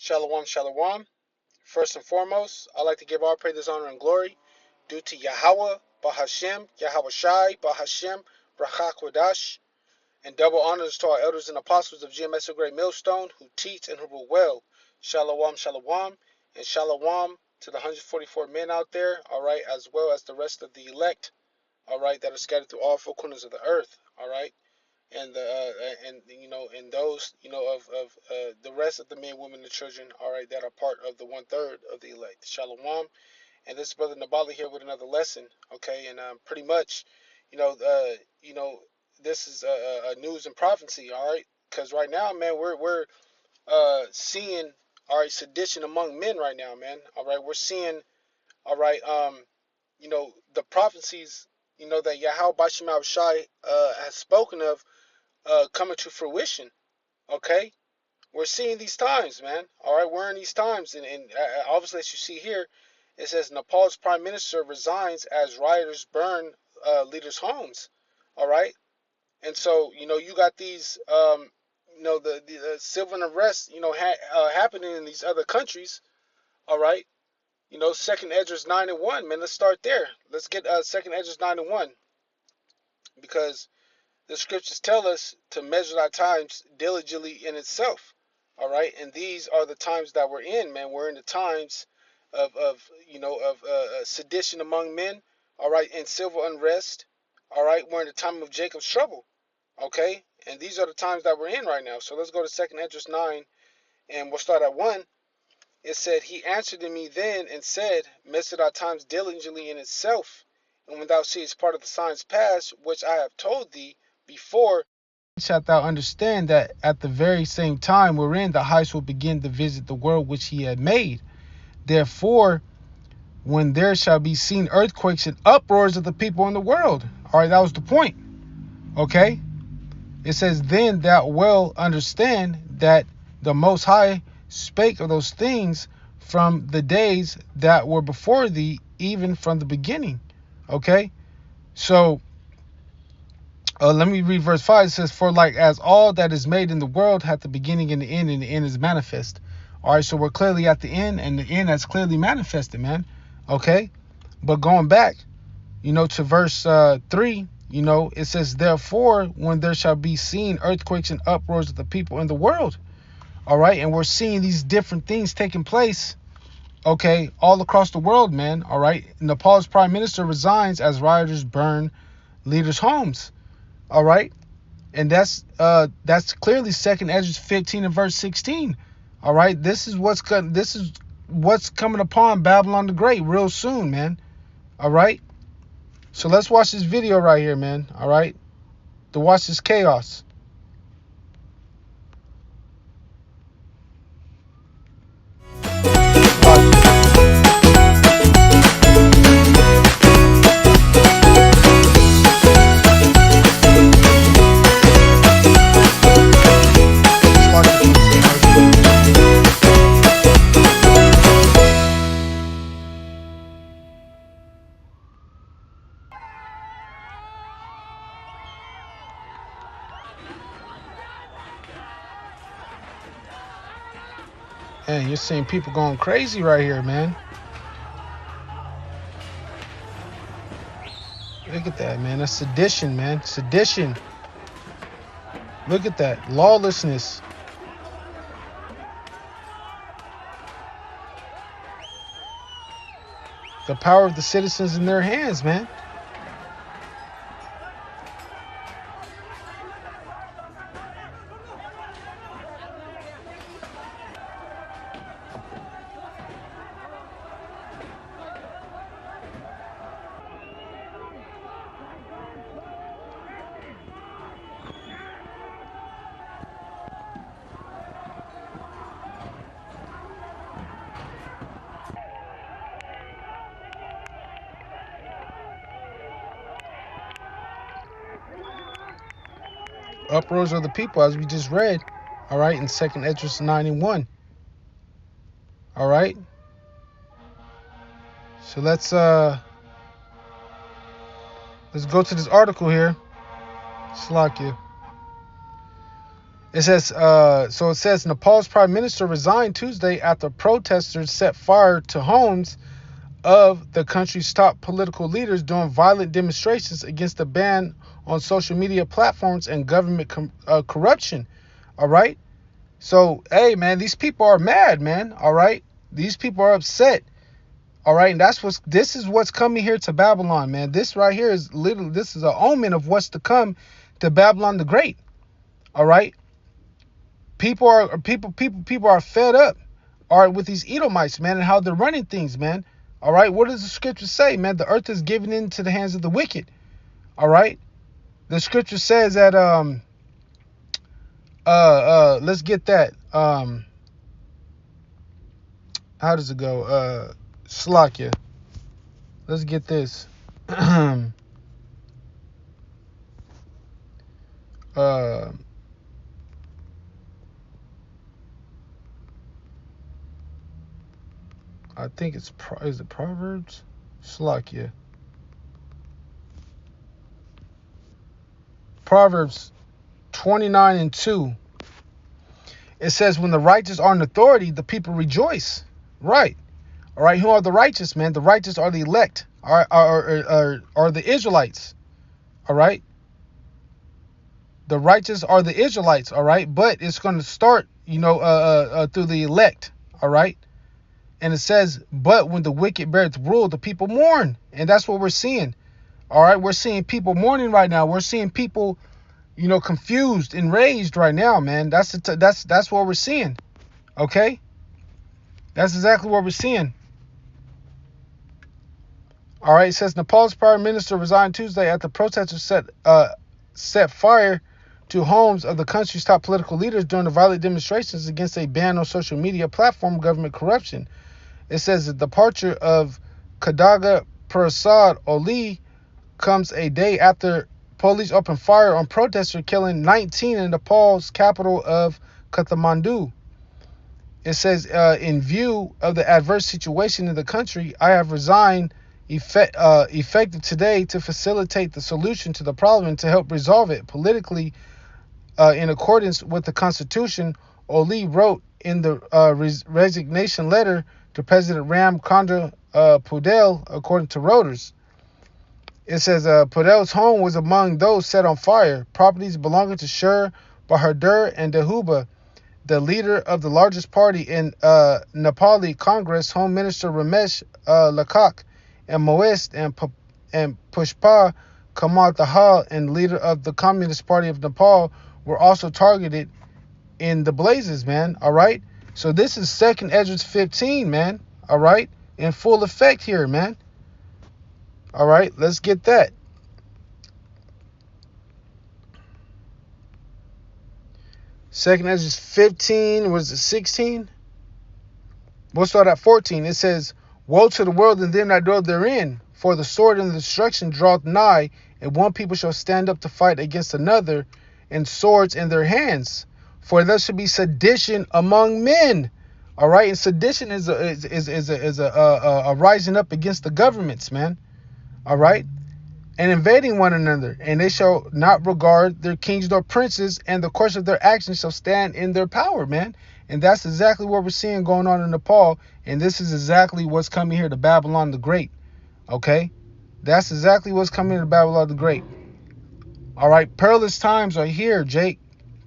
Shalom, shalom. First and foremost, I'd like to give all praise, honor, and glory due to Yahweh, Bahashem, Yahweh Shai, Bahashem, Brachak Kodash, and double honors to our elders and apostles of GMS Great Millstone who teach and who rule well. Shalom, shalom, and shalom to the 144 men out there, all right, as well as the rest of the elect, all right, that are scattered through all four corners of the earth, all right. And and those of the rest of the men, women, and children, all right, that are part of the 1/3 of the elect. Shalom. And this is Brother Nabali here with another lesson. Okay, and pretty much, you know, uh, you know, this is a news and prophecy. All right, because right now, man, we're seeing, all right, sedition among men right now, man. All right, we're seeing, all right, the prophecies, that Yahweh Bashim Shai has spoken of coming to fruition. Okay, we're seeing these times, man. All right, we're in these times, and obviously, as you see here, it says Nepal's prime minister resigns as rioters burn leaders' homes. All right, and so you got these, the civil unrest, happening in these other countries. All right, Second Esdras 9:1, man. Let's start there. Let's get Second Esdras 9:1, because the scriptures tell us to measure our times diligently in itself. All right, and these are the times that we're in, man. We're in the times of sedition among men. All right, and civil unrest. All right, we're in the time of Jacob's trouble. Okay, and these are the times that we're in right now. So let's go to Second Esdras 9, and we'll start at 1. It said, "He answered to me then and said, measure thy times diligently in itself, and when thou seest part of the signs past, which I have told thee before, shalt thou understand that at the very same time wherein the highest will begin to visit the world which he had made. Therefore, when there shall be seen earthquakes and uproars of the people in the world." All right, that was the point. Okay, it says, "Then thou well understand that the Most High spake of those things from the days that were before thee, even from the beginning." Okay, so let me read verse 5. It says, "For like as all that is made in the world hath the beginning and the end is manifest." All right, so we're clearly at the end, and the end has clearly manifested, man. Okay, but going back, to verse 3, it says, "Therefore, when there shall be seen earthquakes and uproars of the people in the world." All right, and we're seeing these different things taking place, okay, all across the world, man. All right, Nepal's prime minister resigns as rioters burn leaders' homes. All right, and that's clearly Second Esdras 15 and verse 16. All right, this is what's coming upon Babylon the Great real soon, man. All right, so let's watch this video right here, man. All right, to watch this chaos. Man, you're seeing people going crazy right here, man. Look at that, man. That's sedition, man. Sedition. Look at that. Lawlessness. The power of the citizens in their hands, man. Uproars of the people, as we just read, all right, in Second Esdras 9 and 1. All right, so let's go to this article here. Slakia. It says, so it says Nepal's prime minister resigned Tuesday after protesters set fire to homes of the country's top political leaders during violent demonstrations against the ban on social media platforms and government corruption. All right. So, hey, man, these people are mad, man. All right. These people are upset. All right. And this is what's coming here to Babylon, man. This right here is literally, this is an omen of what's to come to Babylon the Great. All right. People are fed up, all right, with these Edomites, man, and how they're running things, man. All right, what does the scripture say, man? The earth is given into the hands of the wicked. All right, the scripture says that let's get that how does it go? Slakia. Let's get this. I think is it Proverbs? Slakia. Proverbs 29:2. It says, when the righteous are in authority, the people rejoice. Right. All right. Who are the righteous, man? The righteous are the elect, are the Israelites. All right. The righteous are the Israelites. All right. But it's going to start, through the elect. All right. And it says, but when the wicked beareth rule, the people mourn. And that's what we're seeing. All right. We're seeing people mourning right now. We're seeing people, confused, enraged right now, man. That's what we're seeing. Okay. That's exactly what we're seeing. All right. It says Nepal's prime minister resigned Tuesday after protesters set fire to homes of the country's top political leaders during the violent demonstrations against a ban on social media platform government corruption. It says the departure of Kadaga Prasad Oli comes a day after police opened fire on protesters, killing 19 in Nepal's capital of Kathmandu. It says, in view of the adverse situation in the country, I have resigned effective today to facilitate the solution to the problem and to help resolve it politically in accordance with the Constitution, Oli wrote in the resignation letter to President Ram Chandra Pudel, according to Reuters. It says Pudel's home was among those set on fire. Properties belonging to Sher Bahadur and Dehuba, the leader of the largest party in Nepali Congress, Home Minister Ramesh Lakak, and Moest and Pushpa Kamal Dahal, and leader of the Communist Party of Nepal, were also targeted in the blazes, man. All right. So this is 2nd Esdras 15, man. All right. In full effect here, man. All right. Let's get that. Second Esdras 15, was it 16? We'll start at 14. It says, woe to the world and them that dwell therein, for the sword and the destruction draweth nigh, and one people shall stand up to fight against another, and swords in their hands. For there should be sedition among men. All right, and sedition is a rising up against the governments, man. All right, and invading one another, and they shall not regard their kings nor princes, and the course of their actions shall stand in their power, man. And that's exactly what we're seeing going on in Nepal, and this is exactly what's coming here to Babylon the Great. Okay, that's exactly what's coming to Babylon the Great. All right, perilous times are here, Jake.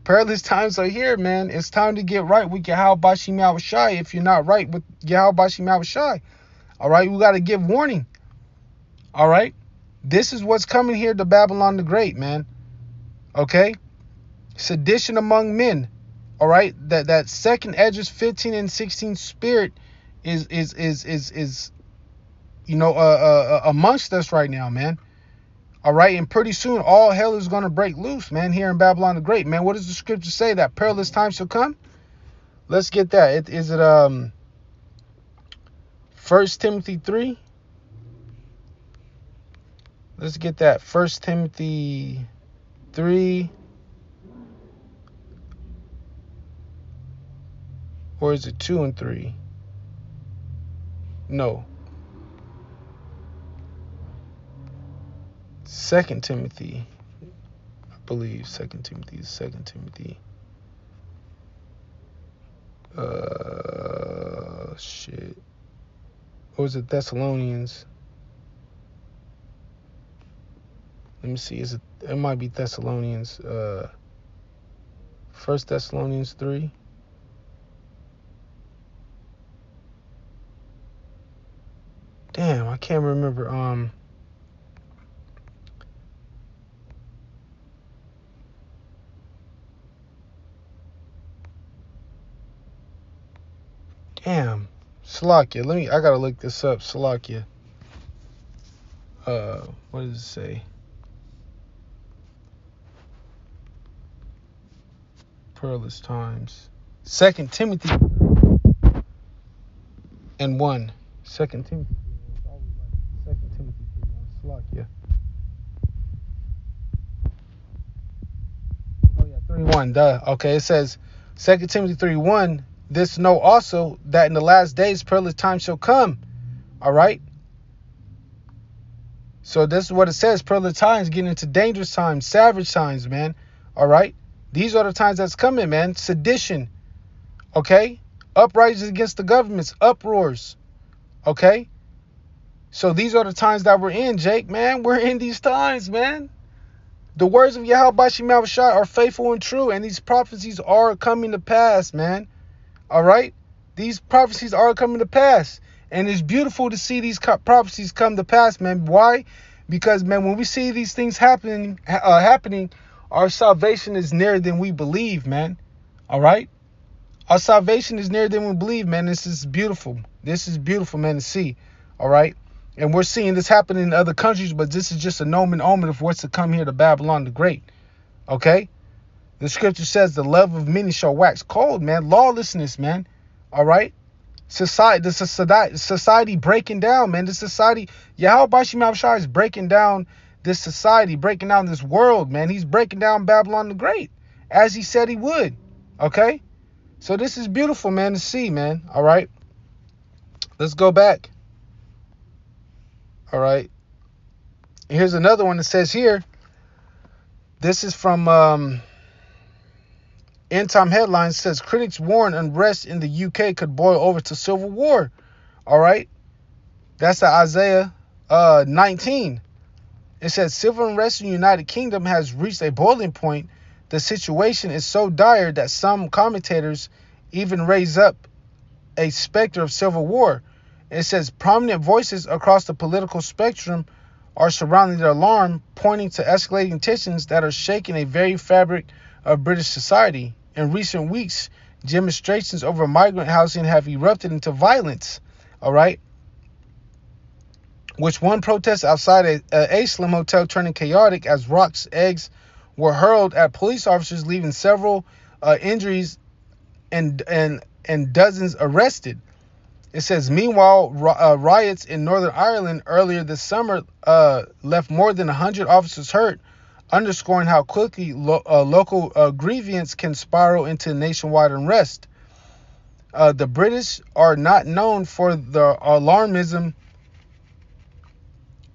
Perilous times are here, man. It's time to get right with Yahweh Bashim Yahushai. If you're not right with Yahweh Bashim Yahushai, all right, we got to give warning. All right, this is what's coming here to Babylon the Great, man. Okay, sedition among men. All right, that 2nd Esdras 15 and 16 spirit is amongst us right now, man. All right, and pretty soon all hell is going to break loose, man, here in Babylon the Great, man. What does the scripture say? That perilous times shall come? Let's get that. Is it 1 Timothy 3? Let's get that. 1 Timothy 3. Or is it 2 and 3? No. 2 Timothy, I believe. 2 Timothy is 2 Timothy. Shit. Or was it Thessalonians? Let me see. It might be Thessalonians. First Thessalonians 3. Damn, I can't remember. Damn. Salakia. I gotta look this up. Salakia. What does it say? Perilous times. 2 Timothy and 1. 2 Timothy 3:1. 2 Timothy 3:1. Salakia. Oh yeah, 3:1. Duh. Okay, it says 2 Timothy 3:1. This know also that in the last days perilous times shall come. All right. So this is what it says. Perilous times, getting into dangerous times, savage times, man. All right. These are the times that's coming, man. Sedition. Okay. Uprisings against the governments. Uproars. Okay. So these are the times that we're in, Jake, man. We're in these times, man. The words of Yahweh Shema Shai are faithful and true, and these prophecies are coming to pass, man. All right? These prophecies are coming to pass. And it's beautiful to see these prophecies come to pass, man. Why? Because, man, when we see these things happening, our salvation is nearer than we believe, man. All right? Our salvation is nearer than we believe, man. This is beautiful. This is beautiful, man, to see. All right? And we're seeing this happen in other countries, but this is just a omen of what's to come here to Babylon the Great. Okay? The scripture says the love of many shall wax cold, man. Lawlessness, man. All right? Society breaking down, man. The society, Yahweh Shema Shai is breaking down this society, breaking down this world, man. He's breaking down Babylon the Great, as he said he would. Okay? So this is beautiful, man, to see, man. All right? Let's go back. All right. Here's another one that says here. This is from End Time Headlines. Says critics warn unrest in the UK could boil over to civil war. All right. That's Isaiah 19. It says civil unrest in the United Kingdom has reached a boiling point. The situation is so dire that some commentators even raise up a specter of civil war. It says prominent voices across the political spectrum are surrounding the alarm, pointing to escalating tensions that are shaking a very fabric of British society. In recent weeks, demonstrations over migrant housing have erupted into violence. All right. Which one protest outside a Slim hotel turning chaotic as rocks, eggs were hurled at police officers, leaving several injuries and dozens arrested. It says, meanwhile, riots in Northern Ireland earlier this summer left more than 100 officers hurt, underscoring how quickly local grievance can spiral into nationwide unrest. The British are not known for the alarmism,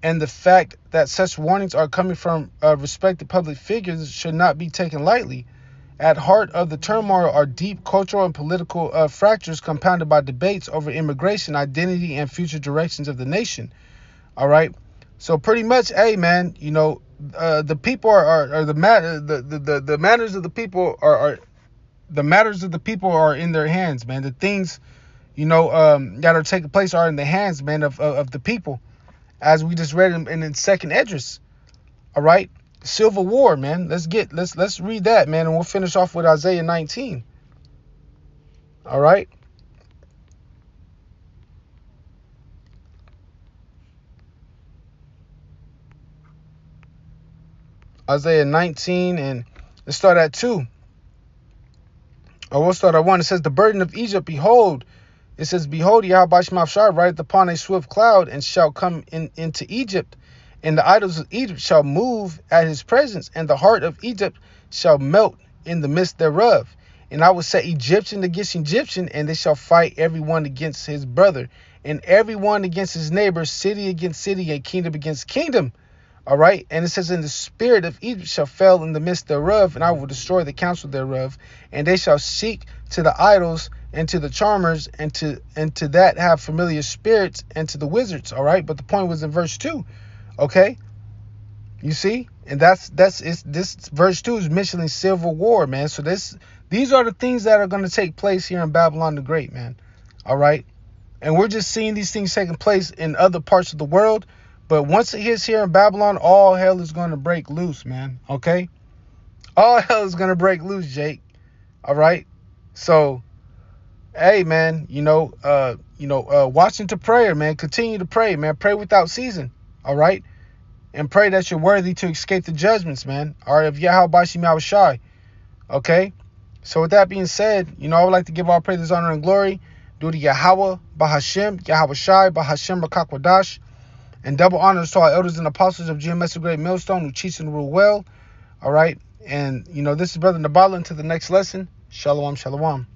and the fact that such warnings are coming from respected public figures should not be taken lightly. At heart of the turmoil are deep cultural and political fractures compounded by debates over immigration, identity, and future directions of the nation. All right. So pretty much, hey man, you know, the people are the matters of the people are the matters of the people are in their hands, man. The things, you know, that are taking place are in the hands, man, of the people, as we just read in Second Esdras. All right. Civil war, man. Let's read that, man, and we'll finish off with Isaiah 19. All right. Isaiah 19, and let's start at 2. Or we'll start at 1. It says, the burden of Egypt, behold. It says, behold, Yahweh Shema Shai rideth upon a swift cloud, and shall come into Egypt. And the idols of Egypt shall move at his presence, and the heart of Egypt shall melt in the midst thereof. And I will set Egyptian against Egyptian, and they shall fight every one against his brother, and every one against his neighbor, city against city, and kingdom against kingdom. All right. And it says, and the spirit of Egypt shall fail in the midst thereof, and I will destroy the counsel thereof, and they shall seek to the idols and to the charmers, and to that have familiar spirits, and to the wizards. All right, but the point was in verse 2. Okay, you see, and this verse 2 is mentioning civil war, man. So these are the things that are going to take place here in Babylon the Great, man. All right, and we're just seeing these things taking place in other parts of the world, but once it hits here in Babylon, all hell is going to break loose, man. Okay, all hell is going to break loose, Jake. All right, so hey, man, watch into prayer, man. Continue to pray, man. Pray without ceasing. All right, and pray that you're worthy to escape the judgments, man. All right, of Yahweh Bashim Yahushai. Okay, so with that being said, I would like to give all praise, honor, and glory due to Yahweh Bahashem, Yahweh Shai Bahashem Rakakwadash, and double honors to our elders and apostles of GMS Great Millstone who teach and rule well. All right, and this is Brother Nabala. Until the next lesson, Shalom, Shalom.